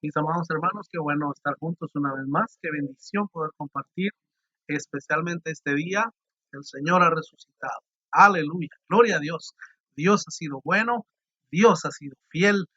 Mis amados hermanos, qué bueno estar juntos una vez más. Qué bendición poder compartir especialmente este día. El Señor ha resucitado. Aleluya. Gloria a Dios. Dios ha sido bueno. Dios ha sido fiel.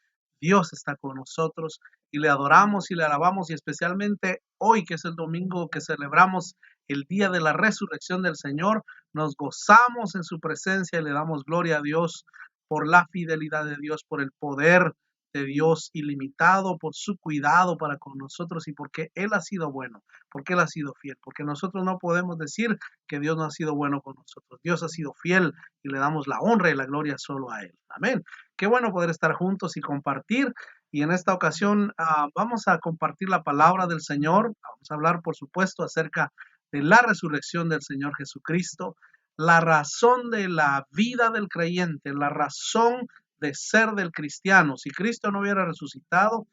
Dios está con nosotros y le adoramos y le alabamos y especialmente hoy que es el domingo que celebramos el día de la resurrección del Señor, nos gozamos en su presencia y le damos gloria a Dios por la fidelidad de Dios, por el poder de Dios ilimitado, por su cuidado para con nosotros y porque Él ha sido bueno, porque Él ha sido fiel, porque nosotros no podemos decir que Dios no ha sido bueno con nosotros. Dios ha sido fiel y le damos la honra y la gloria solo a Él. Amén. Qué bueno poder estar juntos y compartir. Y en esta ocasión vamos a compartir la palabra del Señor. Vamos a hablar, por supuesto, acerca de la resurrección del Señor Jesucristo, la razón de la vida del creyente, la razón de ser del cristiano. Si Cristo no hubiera resucitado,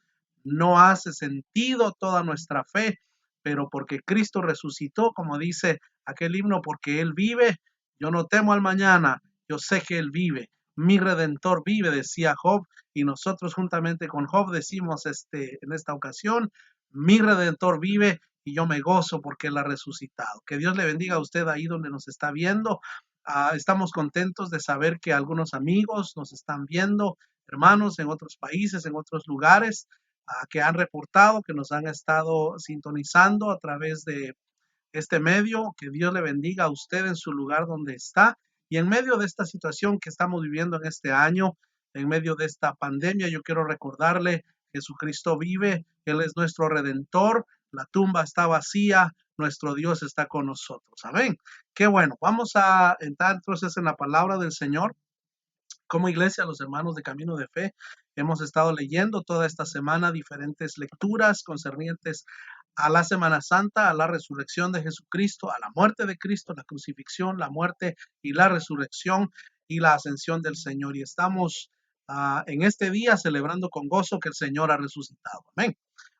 no hace sentido toda nuestra fe, pero porque Cristo resucitó, como dice aquel himno, porque Él vive, yo no temo al mañana, yo sé que Él vive. Mi Redentor vive, decía Job, y nosotros juntamente con Job decimos en esta ocasión, mi Redentor vive y yo me gozo porque Él ha resucitado. Que Dios le bendiga a usted ahí donde nos está viendo. Estamos contentos de saber que algunos amigos nos están viendo, hermanos en otros países, en otros lugares, que han reportado, que nos han estado sintonizando a través de este medio. Que Dios le bendiga a usted en su lugar donde está. Y en medio de esta situación que estamos viviendo en este año, en medio de esta pandemia, yo quiero recordarle, Jesucristo vive, Él es nuestro Redentor, la tumba está vacía, nuestro Dios está con nosotros. Amén. Qué bueno. Vamos a entrar entonces en la palabra del Señor. Como iglesia, los hermanos de Camino de Fe, hemos estado leyendo toda esta semana diferentes lecturas concernientes a la Semana Santa, a la resurrección de Jesucristo, a la muerte de Cristo, la crucifixión, la muerte y la resurrección y la ascensión del Señor. Y estamos en este día celebrando con gozo que el Señor ha resucitado. Amén.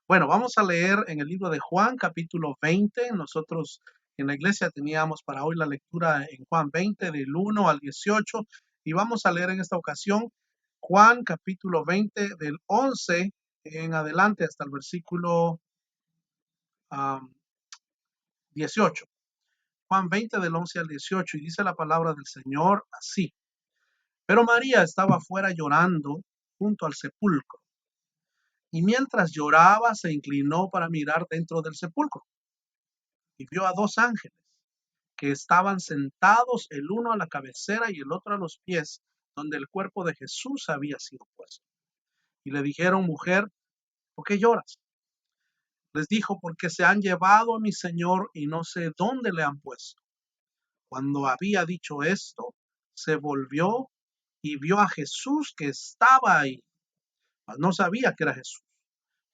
Bueno, vamos a leer en el libro de Juan, capítulo 20. Nosotros en la iglesia teníamos para hoy la lectura en Juan 20, del 1 al 18. Y vamos a leer en esta ocasión Juan, capítulo 20, del 11 en adelante hasta el versículo 18. Juan 20, del 11 al 18. Y dice la palabra del Señor así. Pero María estaba afuera llorando junto al sepulcro. Y mientras lloraba, se inclinó para mirar dentro del sepulcro y vio a dos ángeles que estaban sentados, el uno a la cabecera y el otro a los pies, donde el cuerpo de Jesús había sido puesto. Y le dijeron, mujer, ¿por qué lloras? Les dijo, porque se han llevado a mi Señor y no sé dónde le han puesto. Cuando había dicho esto, se volvió y vio a Jesús que estaba ahí, mas no sabía que era Jesús.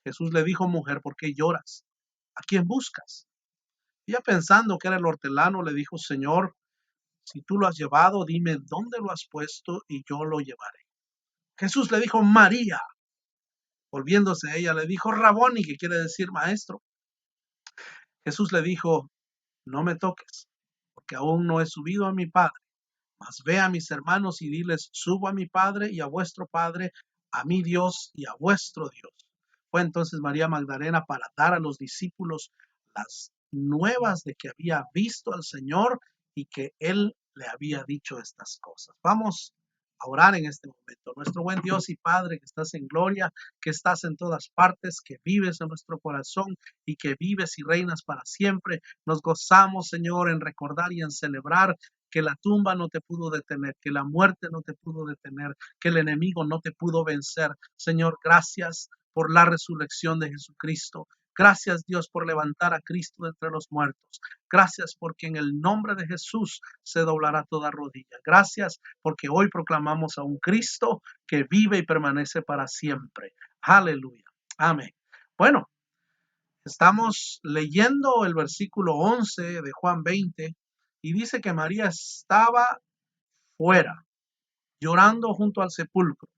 Jesús le dijo, mujer, ¿por qué lloras? ¿A quién buscas? Y ya pensando que era el hortelano, le dijo, Señor, si tú lo has llevado, dime dónde lo has puesto y yo lo llevaré. Jesús le dijo, María. Volviéndose a ella, le dijo, Raboni, que quiere decir maestro. Jesús le dijo, no me toques, porque aún no he subido a mi Padre, mas ve a mis hermanos y diles, subo a mi Padre y a vuestro Padre, a mi Dios y a vuestro Dios. Fue entonces María Magdalena para dar a los discípulos las nuevas de que había visto al Señor y que Él le había dicho estas cosas. Vamos a orar en este momento. Nuestro buen Dios y Padre, que estás en gloria, que estás en todas partes, que vives en nuestro corazón y que vives y reinas para siempre. Nos gozamos, Señor, en recordar y en celebrar que la tumba no te pudo detener, que la muerte no te pudo detener, que el enemigo no te pudo vencer. Señor, gracias por la resurrección de Jesucristo. Gracias, Dios, por levantar a Cristo de entre los muertos. Gracias porque en el nombre de Jesús se doblará toda rodilla. Gracias porque hoy proclamamos a un Cristo que vive y permanece para siempre. Aleluya. Amén. Bueno, estamos leyendo el versículo 11 de Juan 20 y dice que María estaba fuera, llorando junto al sepulcro.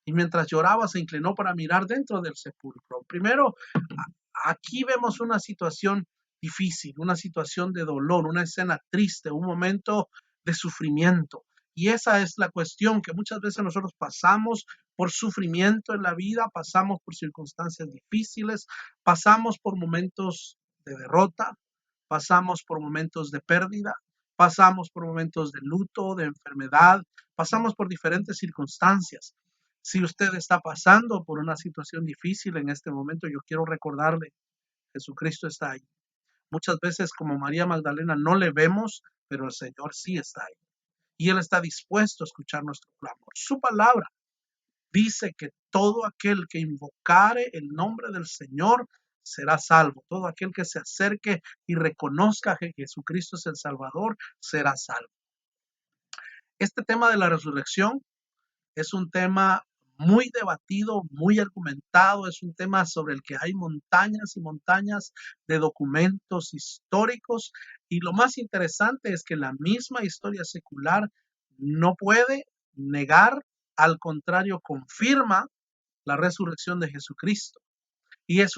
Y mientras lloraba se inclinó para mirar dentro del sepulcro. Primero, aquí vemos una situación difícil, una situación de dolor, una escena triste, un momento de sufrimiento. Y esa es la cuestión que muchas veces nosotros pasamos por sufrimiento en la vida, pasamos por circunstancias difíciles, pasamos por momentos de derrota, pasamos por momentos de pérdida, pasamos por momentos de luto, de enfermedad, pasamos por diferentes circunstancias. Si usted está pasando por una situación difícil en este momento, yo quiero recordarle, Jesucristo está ahí. Muchas veces como María Magdalena no le vemos, pero el Señor sí está ahí. Y Él está dispuesto a escuchar nuestro clamor. Su palabra dice que todo aquel que invocare el nombre del Señor será salvo. Todo aquel que se acerque y reconozca que Jesucristo es el Salvador será salvo. Este tema de la resurrección es un tema muy debatido, muy argumentado, es un tema sobre el que hay montañas y montañas de documentos históricos, y lo más interesante es que la misma historia secular no puede negar, al contrario, confirma la resurrección de Jesucristo. Y es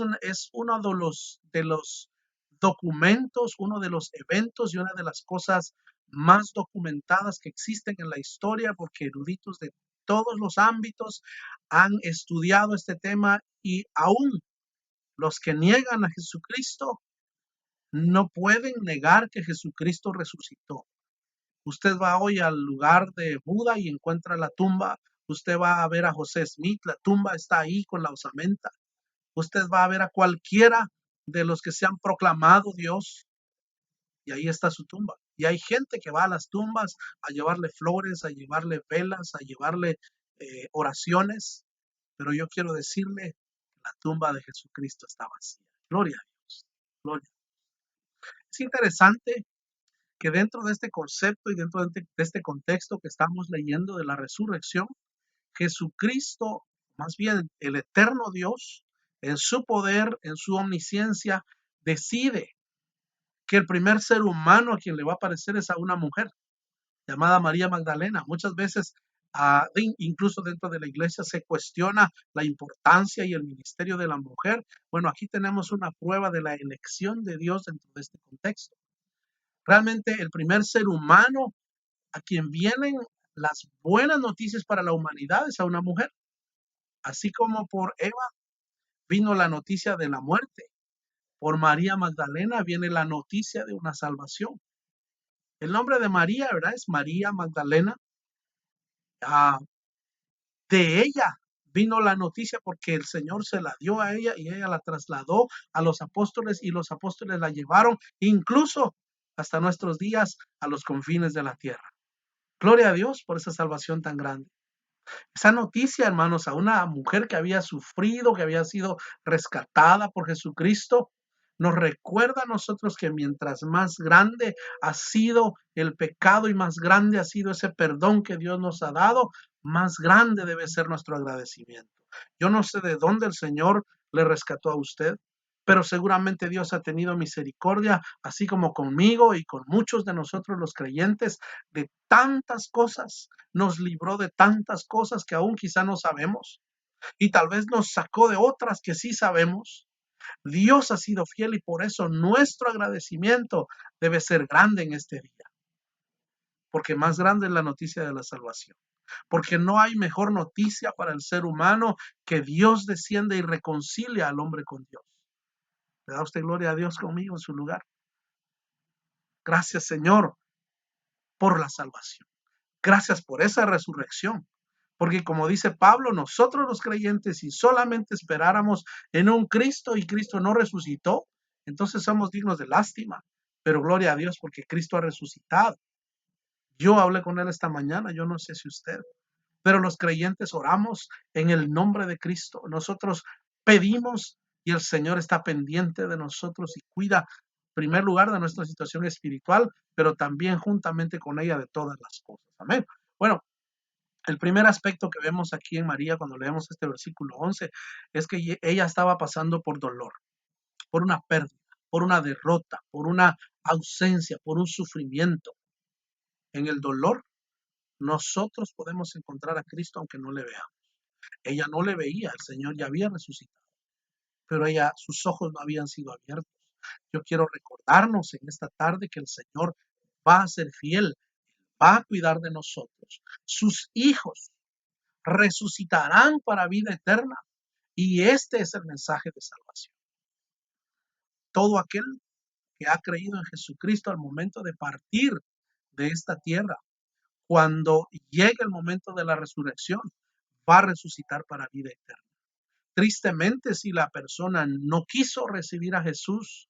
uno de los documentos, uno de los eventos y una de las cosas más documentadas que existen en la historia, porque eruditos de todos los ámbitos han estudiado este tema, y aún los que niegan a Jesucristo no pueden negar que Jesucristo resucitó. Usted va hoy al lugar de Buda y encuentra la tumba. Usted va a ver a José Smith, la tumba está ahí con la osamenta. Usted va a ver a cualquiera de los que se han proclamado Dios y ahí está su tumba. Y hay gente que va a las tumbas a llevarle flores, a llevarle velas, a llevarle oraciones, pero yo quiero decirle, la tumba de Jesucristo está vacía. Gloria a Dios. Gloria. Es interesante que dentro de este concepto y dentro de este contexto que estamos leyendo de la resurrección, Jesucristo, más bien el eterno Dios, en su poder, en su omnisciencia, decide que el primer ser humano a quien le va a aparecer es a una mujer llamada María Magdalena. Muchas veces, incluso dentro de la iglesia, se cuestiona la importancia y el ministerio de la mujer. Bueno, aquí tenemos una prueba de la elección de Dios dentro de este contexto. Realmente el primer ser humano a quien vienen las buenas noticias para la humanidad es a una mujer. Así como por Eva vino la noticia de la muerte, por María Magdalena viene la noticia de una salvación. El nombre de María, ¿verdad? Es María Magdalena. Ah, de ella vino la noticia porque el Señor se la dio a ella y ella la trasladó a los apóstoles y los apóstoles la llevaron incluso hasta nuestros días a los confines de la tierra. Gloria a Dios por esa salvación tan grande. Esa noticia, hermanos, a una mujer que había sufrido, que había sido rescatada por Jesucristo, nos recuerda a nosotros que mientras más grande ha sido el pecado y más grande ha sido ese perdón que Dios nos ha dado, más grande debe ser nuestro agradecimiento. Yo no sé de dónde el Señor le rescató a usted, pero seguramente Dios ha tenido misericordia, así como conmigo y con muchos de nosotros los creyentes, de tantas cosas. Nos libró de tantas cosas que aún quizá no sabemos, y tal vez nos sacó de otras que sí sabemos. Dios ha sido fiel y por eso nuestro agradecimiento debe ser grande en este día, porque más grande es la noticia de la salvación, porque no hay mejor noticia para el ser humano que Dios desciende y reconcilia al hombre con Dios. ¿Le da usted gloria a Dios conmigo en su lugar? Gracias, Señor, por la salvación. Gracias por esa resurrección. Porque como dice Pablo, nosotros los creyentes, si solamente esperáramos en un Cristo y Cristo no resucitó, entonces somos dignos de lástima. Pero gloria a Dios porque Cristo ha resucitado. Yo hablé con él esta mañana, yo no sé si usted, pero los creyentes oramos en el nombre de Cristo. Nosotros pedimos y el Señor está pendiente de nosotros y cuida, en primer lugar, de nuestra situación espiritual, pero también juntamente con ella de todas las cosas. Amén. Bueno, el primer aspecto que vemos aquí en María cuando leemos este versículo 11 es que ella estaba pasando por dolor, por una pérdida, por una derrota, por una ausencia, por un sufrimiento. En el dolor nosotros podemos encontrar a Cristo aunque no le veamos. Ella no le veía, el Señor ya había resucitado, pero sus ojos no habían sido abiertos. Yo quiero recordarnos en esta tarde que el Señor va a ser fiel, va a cuidar de nosotros. Sus hijos resucitarán para vida eterna. Y este es el mensaje de salvación. Todo aquel que ha creído en Jesucristo al momento de partir de esta tierra, cuando llegue el momento de la resurrección, va a resucitar para vida eterna. Tristemente, si la persona no quiso recibir a Jesús,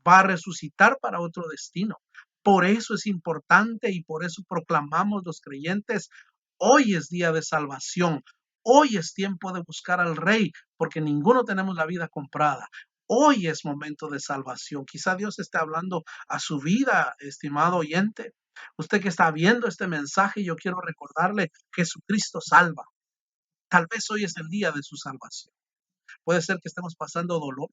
va a resucitar para otro destino. Por eso es importante y por eso proclamamos los creyentes, hoy es día de salvación, hoy es tiempo de buscar al Rey, porque ninguno tenemos la vida comprada. Hoy es momento de salvación. Quizá Dios esté hablando a su vida, estimado oyente. Usted que está viendo este mensaje, yo quiero recordarle, Jesucristo salva. Tal vez hoy es el día de su salvación. Puede ser que estemos pasando dolor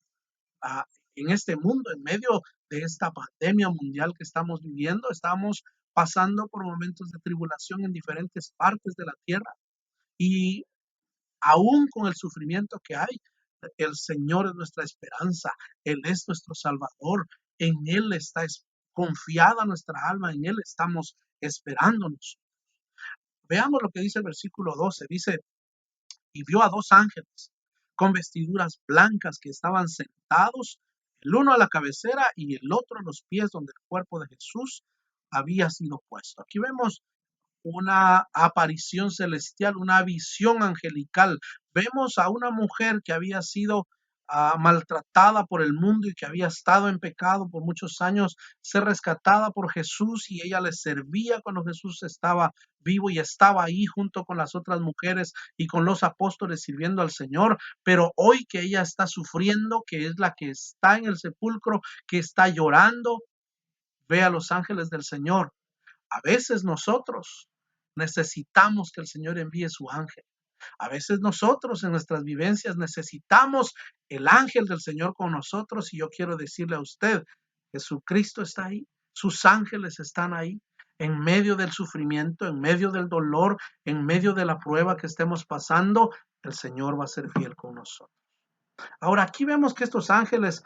en este mundo, en medio de esta pandemia mundial que estamos viviendo. Estamos pasando por momentos de tribulación en diferentes partes de la tierra. Y aún con el sufrimiento que hay, el Señor es nuestra esperanza. Él es nuestro Salvador. En Él está confiada nuestra alma. En Él estamos esperándonos. Veamos lo que dice el versículo 12. Dice, y vio a dos ángeles con vestiduras blancas que estaban sentados, el uno a la cabecera y el otro a los pies donde el cuerpo de Jesús había sido puesto. Aquí vemos una aparición celestial, una visión angelical. Vemos a una mujer que había sido maltratada por el mundo y que había estado en pecado por muchos años, ser rescatada por Jesús, y ella le servía cuando Jesús estaba vivo y estaba ahí junto con las otras mujeres y con los apóstoles sirviendo al Señor. Pero hoy que ella está sufriendo, que es la que está en el sepulcro, que está llorando, ve a los ángeles del Señor. A veces nosotros necesitamos que el Señor envíe su ángel. A veces nosotros en nuestras vivencias necesitamos el ángel del Señor con nosotros, y yo quiero decirle a usted, Jesucristo está ahí, sus ángeles están ahí, en medio del sufrimiento, en medio del dolor, en medio de la prueba que estemos pasando, el Señor va a ser fiel con nosotros. Ahora, aquí vemos que estos ángeles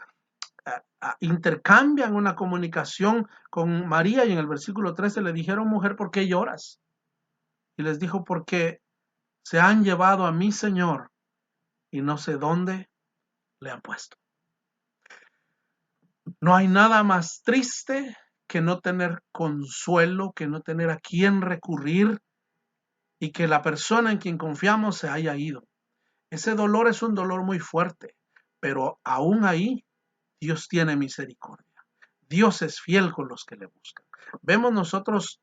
intercambian una comunicación con María, y en el versículo 13 le dijeron, mujer, ¿por qué lloras? Y les dijo, porque se han llevado a mi Señor y no sé dónde le han puesto. No hay nada más triste que no tener consuelo, que no tener a quién recurrir y que la persona en quien confiamos se haya ido. Ese dolor es un dolor muy fuerte, pero aún ahí Dios tiene misericordia. Dios es fiel con los que le buscan. Vemos nosotros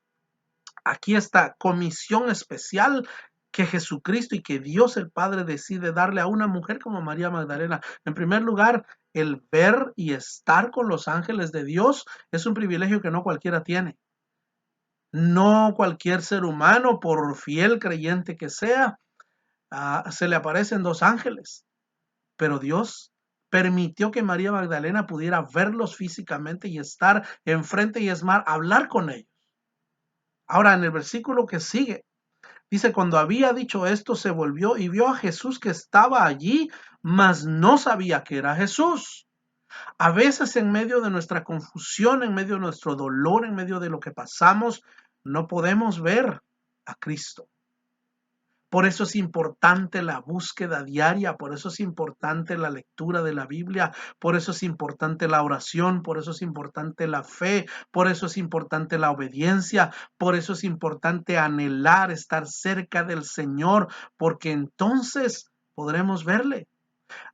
aquí esta comisión especial que Jesucristo y que Dios el Padre decide darle a una mujer como María Magdalena. En primer lugar, el ver y estar con los ángeles de Dios es un privilegio que no cualquiera tiene. No cualquier ser humano, por fiel creyente que sea, se le aparecen dos ángeles. Pero Dios permitió que María Magdalena pudiera verlos físicamente y estar enfrente y hablar con ellos. Ahora, en el versículo que sigue, dice, cuando había dicho esto, se volvió y vio a Jesús que estaba allí, mas no sabía que era Jesús. A veces en medio de nuestra confusión, en medio de nuestro dolor, en medio de lo que pasamos, no podemos ver a Cristo. Por eso es importante la búsqueda diaria, por eso es importante la lectura de la Biblia, por eso es importante la oración, por eso es importante la fe, por eso es importante la obediencia, por eso es importante anhelar estar cerca del Señor, porque entonces podremos verle.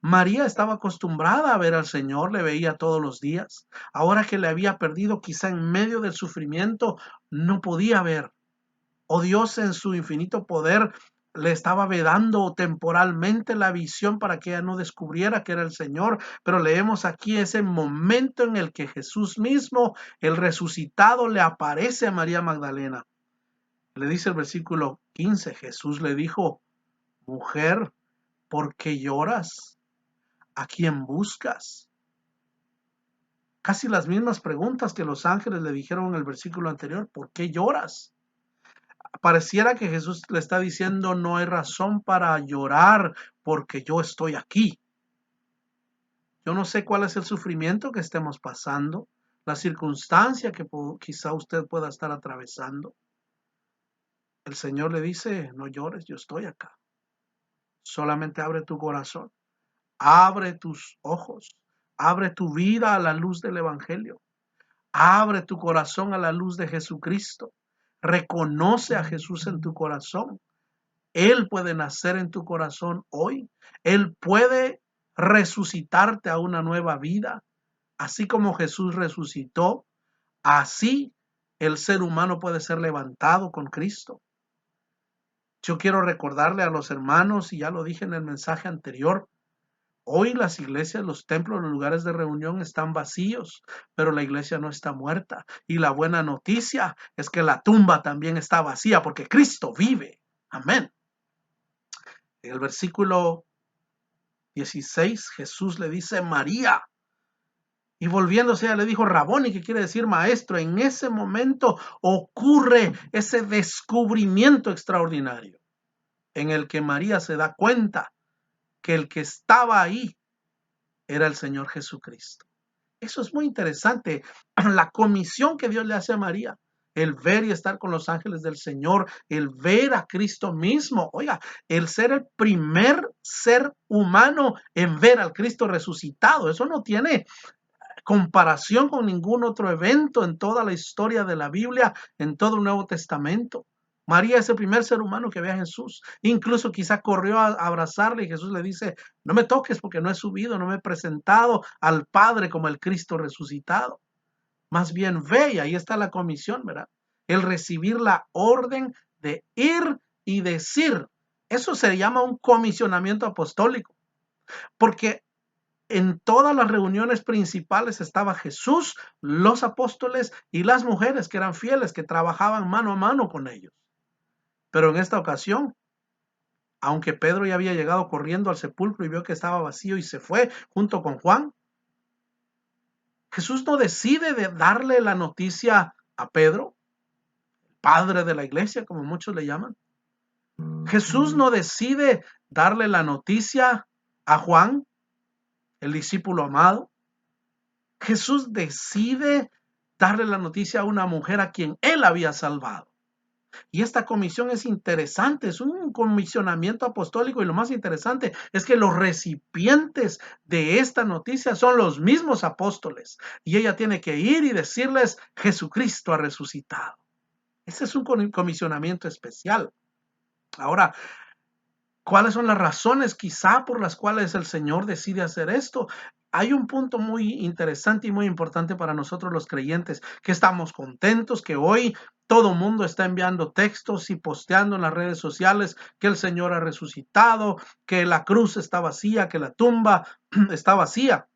María estaba acostumbrada a ver al Señor, le veía todos los días. Ahora que le había perdido, quizá en medio del sufrimiento, no podía ver. O Dios en su infinito poder le estaba vedando temporalmente la visión para que ella no descubriera que era el Señor. Pero leemos aquí ese momento en el que Jesús mismo, el resucitado, le aparece a María Magdalena. Le dice el versículo 15, Jesús le dijo, mujer, ¿por qué lloras? ¿A quién buscas? Casi las mismas preguntas que los ángeles le dijeron en el versículo anterior. ¿Por qué lloras? Pareciera que Jesús le está diciendo, no hay razón para llorar porque yo estoy aquí. Yo no sé cuál es el sufrimiento que estemos pasando, la circunstancia que quizá usted pueda estar atravesando. el Señor le dice, no llores, yo estoy acá. Solamente abre tu corazón, abre tus ojos, abre tu vida a la luz del Evangelio, abre tu corazón a la luz de Jesucristo. Reconoce a Jesús en tu corazón. Él puede nacer en tu corazón hoy. Él puede resucitarte a una nueva vida. Así como Jesús resucitó, así el ser humano puede ser levantado con Cristo. Yo quiero recordarle a los hermanos, y ya lo dije en el mensaje anterior, hoy las iglesias, los templos, los lugares de reunión están vacíos, pero la iglesia no está muerta. Y la buena noticia es que la tumba también está vacía porque Cristo vive. Amén. En el versículo 16, Jesús le dice María. Y volviéndose, ella le dijo Raboni, que quiere decir maestro. En ese momento ocurre ese descubrimiento extraordinario en el que María se da cuenta que el que estaba ahí era el Señor Jesucristo. Eso es muy interesante, la comisión que Dios le hace a María, el ver y estar con los ángeles del Señor, el ver a Cristo mismo, oiga, el ser el primer ser humano en ver al Cristo resucitado. Eso no tiene comparación con ningún otro evento en toda la historia de la Biblia, en todo el Nuevo Testamento. María es el primer ser humano que ve a Jesús. Incluso quizá corrió a abrazarle y Jesús le dice, no me toques porque no he subido, no me he presentado al Padre como el Cristo resucitado. Más bien ve, y ahí está la comisión, ¿verdad? El recibir la orden de ir y decir. Eso se llama un comisionamiento apostólico. Porque en todas las reuniones principales estaba Jesús, los apóstoles y las mujeres que eran fieles, que trabajaban mano a mano con ellos. Pero en esta ocasión, aunque Pedro ya había llegado corriendo al sepulcro y vio que estaba vacío y se fue junto con Juan, Jesús no decide de darle la noticia a Pedro, padre de la iglesia, como muchos le llaman. Jesús no decide darle la noticia a Juan, el discípulo amado. Jesús decide darle la noticia a una mujer a quien él había salvado. Y esta comisión es interesante, es un comisionamiento apostólico, y lo más interesante es que los recipientes de esta noticia son los mismos apóstoles, y ella tiene que ir y decirles, Jesucristo ha resucitado. Ese es un comisionamiento especial. Ahora, ¿cuáles son las razones quizá por las cuales el Señor decide hacer esto? Hay un punto muy interesante y muy importante para nosotros los creyentes, que estamos contentos que hoy todo el mundo está enviando textos y posteando en las redes sociales que el Señor ha resucitado, que la cruz está vacía, que la tumba está vacía.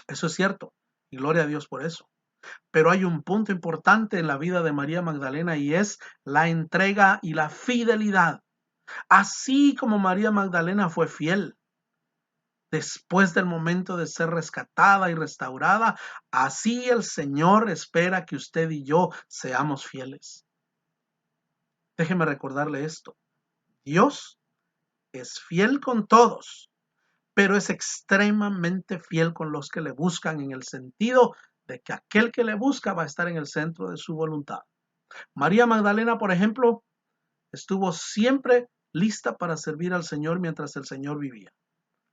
Eso es cierto, y gloria a Dios por eso. Pero hay un punto importante en la vida de María Magdalena, y es la entrega y la fidelidad. Así como María Magdalena fue fiel después del momento de ser rescatada y restaurada, así el Señor espera que usted y yo seamos fieles. Déjeme recordarle esto. Dios es fiel con todos, pero es extremadamente fiel con los que le buscan, en el sentido de que aquel que le busca va a estar en el centro de su voluntad. María Magdalena, por ejemplo, estuvo siempre lista para servir al Señor mientras el Señor vivía,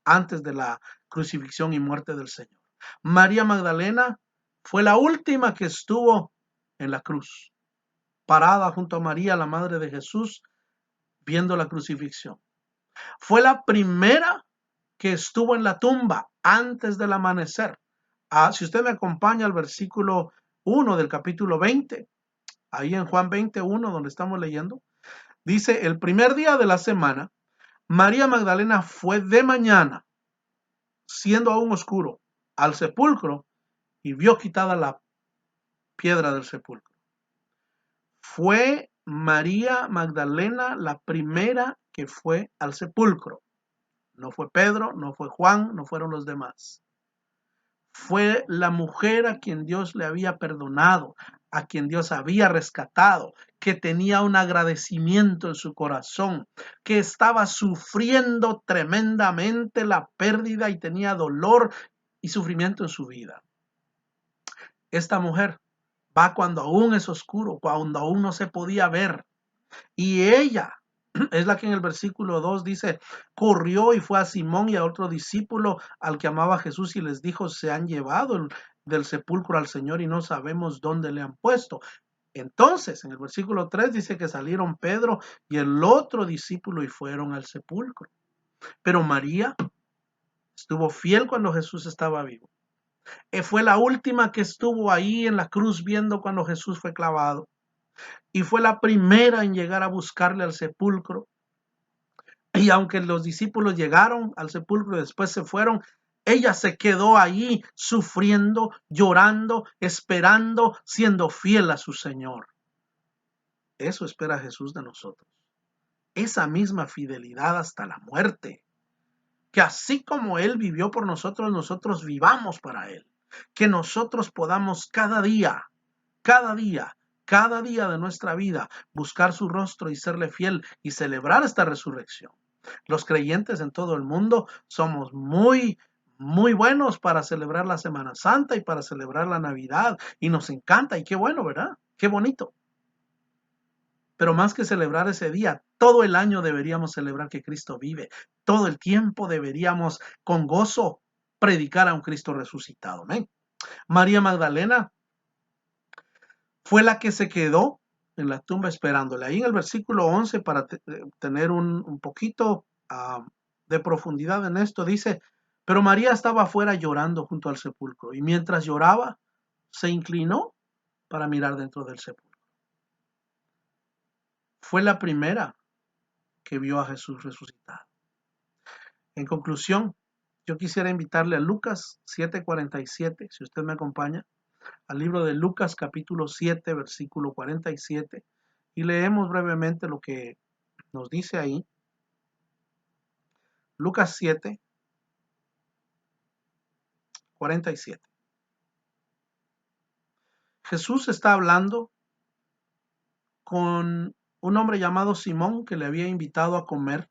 antes de la crucifixión y muerte del Señor. María Magdalena fue la última que estuvo en la cruz, parada junto a María, la madre de Jesús, viendo la crucifixión. Fue la primera que estuvo en la tumba antes del amanecer. Si usted me acompaña al versículo 1 del capítulo 20, ahí en Juan 21, donde estamos leyendo, dice, el primer día de la semana, María Magdalena fue de mañana, siendo aún oscuro, al sepulcro, y vio quitada la piedra del sepulcro. Fue María Magdalena la primera que fue al sepulcro. No fue Pedro, no fue Juan, no fueron los demás. Fue la mujer a quien Dios le había perdonado, a quien Dios había rescatado, que tenía un agradecimiento en su corazón, que estaba sufriendo tremendamente la pérdida y tenía dolor y sufrimiento en su vida. Esta mujer va cuando aún es oscuro, cuando aún no se podía ver. Y ella es la que en el versículo 2 dice, corrió y fue a Simón y a otro discípulo al que amaba a Jesús y les dijo, se han llevado del sepulcro al Señor y no sabemos dónde le han puesto. Entonces, en el versículo 3 dice que salieron Pedro y el otro discípulo y fueron al sepulcro. Pero María estuvo fiel cuando Jesús estaba vivo. Fue la última que estuvo ahí en la cruz viendo cuando Jesús fue clavado. Y fue la primera en llegar a buscarle al sepulcro. Y aunque los discípulos llegaron al sepulcro y después se fueron, ella se quedó allí sufriendo, llorando, esperando, siendo fiel a su Señor. Eso espera Jesús de nosotros. Esa misma fidelidad hasta la muerte. Que así como Él vivió por nosotros, nosotros vivamos para Él. Que nosotros podamos cada día de nuestra vida buscar su rostro y serle fiel y celebrar esta resurrección. Los creyentes en todo el mundo somos muy buenos para celebrar la Semana Santa y para celebrar la Navidad y nos encanta y qué bueno, ¿verdad? Qué bonito. Pero más que celebrar ese día, todo el año deberíamos celebrar que Cristo vive. Todo el tiempo deberíamos con gozo predicar a un Cristo resucitado. ¿Amén? María Magdalena fue la que se quedó en la tumba esperándole. Ahí en el versículo 11, para tener un poquito de profundidad en esto, dice, pero María estaba afuera llorando junto al sepulcro y mientras lloraba, se inclinó para mirar dentro del sepulcro. Fue la primera que vio a Jesús resucitado. En conclusión, yo quisiera invitarle a Lucas 7:47, si usted me acompaña, al libro de Lucas capítulo 7, versículo 47, y leemos brevemente lo que nos dice ahí. Lucas 7, 47. Jesús está hablando con un hombre llamado Simón que le había invitado a comer.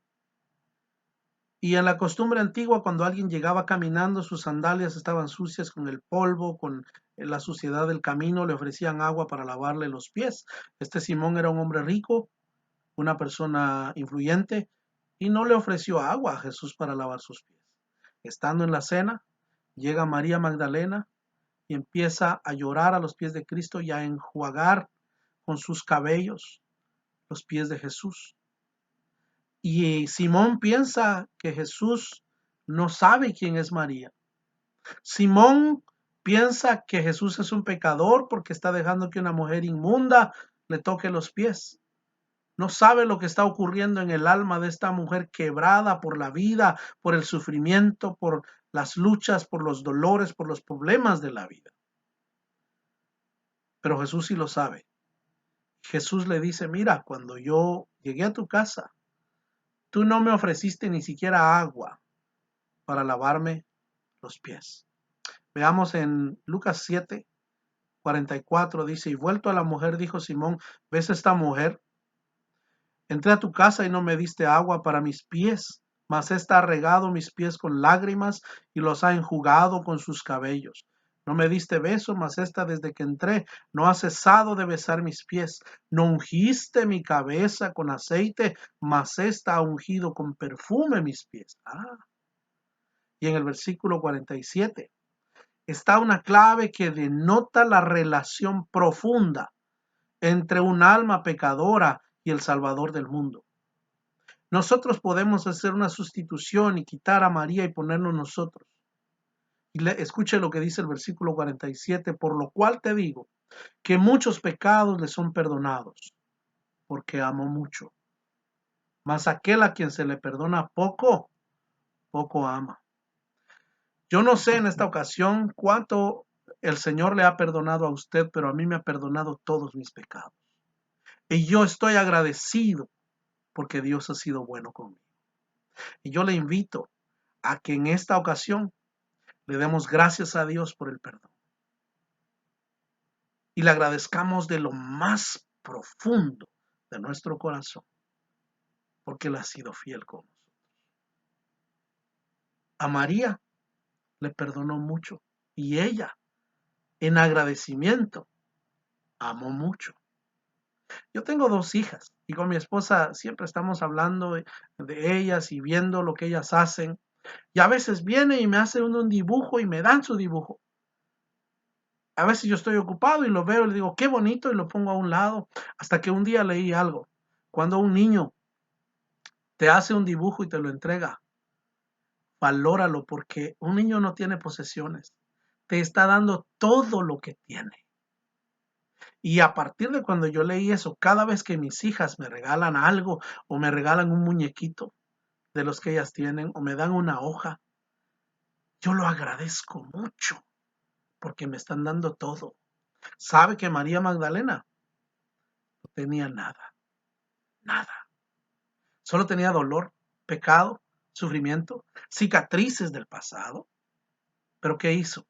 Y en la costumbre antigua, cuando alguien llegaba caminando, sus sandalias estaban sucias con el polvo, con la suciedad del camino, le ofrecían agua para lavarle los pies. Este Simón era un hombre rico, una persona influyente, y no le ofreció agua a Jesús para lavar sus pies. Estando en la cena, llega María Magdalena y empieza a llorar a los pies de Cristo y a enjuagar con sus cabellos los pies de Jesús. Y Simón piensa que Jesús no sabe quién es María. Simón piensa que Jesús es un pecador porque está dejando que una mujer inmunda le toque los pies. No sabe lo que está ocurriendo en el alma de esta mujer quebrada por la vida, por el sufrimiento, por las luchas, por los dolores, por los problemas de la vida. Pero Jesús sí lo sabe. Jesús le dice, mira, cuando yo llegué a tu casa, tú no me ofreciste ni siquiera agua para lavarme los pies. Veamos en Lucas 7, 44, dice, y vuelto a la mujer, dijo Simón, ¿ves esta mujer? Entré a tu casa y no me diste agua para mis pies, mas ésta ha regado mis pies con lágrimas y los ha enjugado con sus cabellos. No me diste beso, mas esta desde que entré no ha cesado de besar mis pies. No ungiste mi cabeza con aceite, mas esta ha ungido con perfume mis pies. Y en el versículo 47 está una clave que denota la relación profunda entre un alma pecadora y el Salvador del mundo. Nosotros podemos hacer una sustitución y quitar a María y ponernos nosotros. Y escuche lo que dice el versículo 47, por lo cual te digo que muchos pecados le son perdonados, porque amó mucho. Mas aquel a quien se le perdona poco, poco ama. Yo no sé en esta ocasión cuánto el Señor le ha perdonado a usted, pero a mí me ha perdonado todos mis pecados. Y yo estoy agradecido porque Dios ha sido bueno conmigo. Y yo le invito a que en esta ocasión le demos gracias a Dios por el perdón. Y le agradezcamos de lo más profundo de nuestro corazón, porque Él ha sido fiel con nosotros. A María le perdonó mucho y ella, en agradecimiento, amó mucho. Yo tengo 2 hijas y con mi esposa siempre estamos hablando de ellas y viendo lo que ellas hacen. Y a veces viene y me hace uno un dibujo y me dan su dibujo. A veces yo estoy ocupado y lo veo y le digo, qué bonito, y lo pongo a un lado. Hasta que un día leí algo. Cuando un niño te hace un dibujo y te lo entrega, valóralo porque un niño no tiene posesiones. Te está dando todo lo que tiene. Y a partir de cuando yo leí eso, cada vez que mis hijas me regalan algo o me regalan un muñequito de los que ellas tienen o me dan una hoja, yo lo agradezco mucho porque me están dando todo. ¿Sabe que María Magdalena no tenía nada? Nada. Solo tenía dolor, pecado, sufrimiento, cicatrices del pasado. ¿Pero qué hizo?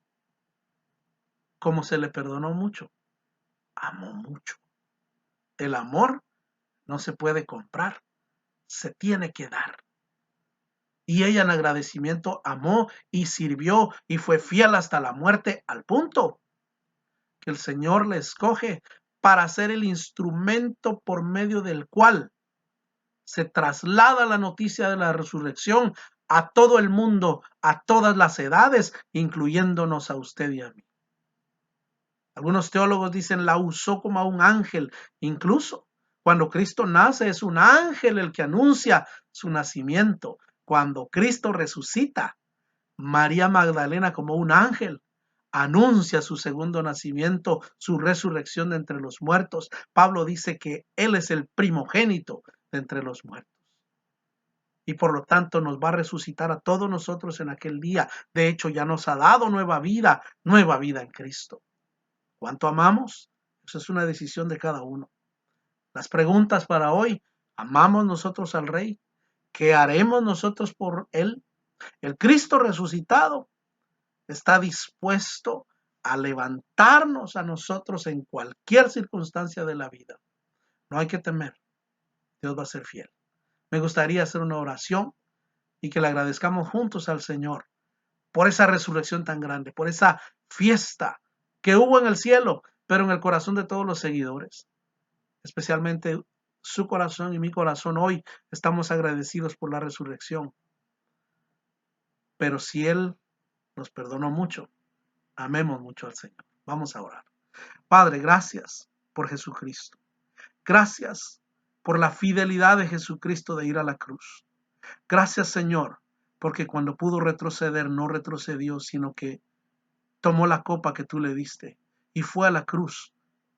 Como se le perdonó mucho, amó mucho. El amor no se puede comprar, se tiene que dar. Y ella en agradecimiento amó y sirvió y fue fiel hasta la muerte, al punto que el Señor le escoge para ser el instrumento por medio del cual se traslada la noticia de la resurrección a todo el mundo, a todas las edades, incluyéndonos a usted y a mí. Algunos teólogos dicen la usó como a un ángel. Incluso cuando Cristo nace es un ángel el que anuncia su nacimiento. Cuando Cristo resucita, María Magdalena como un ángel anuncia su segundo nacimiento, su resurrección de entre los muertos. Pablo dice que Él es el primogénito de entre los muertos. Y por lo tanto nos va a resucitar a todos nosotros en aquel día. De hecho, ya nos ha dado nueva vida en Cristo. ¿Cuánto amamos? Eso es una decisión de cada uno. Las preguntas para hoy: ¿amamos nosotros al Rey? ¿Qué haremos nosotros por Él? El Cristo resucitado está dispuesto a levantarnos a nosotros en cualquier circunstancia de la vida. No hay que temer. Dios va a ser fiel. Me gustaría hacer una oración y que le agradezcamos juntos al Señor por esa resurrección tan grande, por esa fiesta que hubo en el cielo, pero en el corazón de todos los seguidores. Especialmente su corazón y mi corazón hoy estamos agradecidos por la resurrección. Pero si Él nos perdonó mucho, amemos mucho al Señor. Vamos a orar. Padre, gracias por Jesucristo. Gracias por la fidelidad de Jesucristo de ir a la cruz. Gracias, Señor, porque cuando pudo retroceder, no retrocedió, sino que tomó la copa que tú le diste y fue a la cruz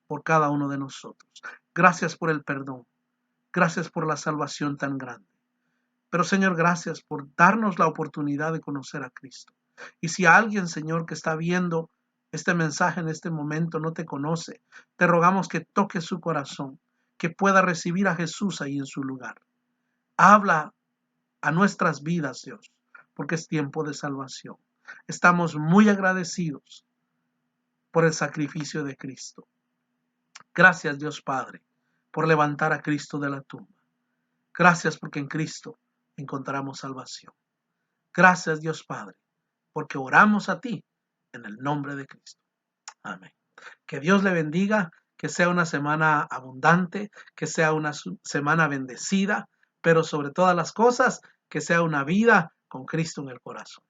por cada uno de nosotros. Gracias por el perdón. Gracias por la salvación tan grande. Pero, Señor, gracias por darnos la oportunidad de conocer a Cristo. Y si alguien, Señor, que está viendo este mensaje en este momento no te conoce, te rogamos que toques su corazón, que pueda recibir a Jesús ahí en su lugar. Habla a nuestras vidas, Dios, porque es tiempo de salvación. Estamos muy agradecidos por el sacrificio de Cristo. Gracias, Dios Padre, por levantar a Cristo de la tumba. Gracias porque en Cristo encontramos salvación. Gracias, Dios Padre, porque oramos a ti en el nombre de Cristo. Amén. Que Dios le bendiga, que sea una semana abundante, que sea una semana bendecida, pero sobre todas las cosas, que sea una vida con Cristo en el corazón.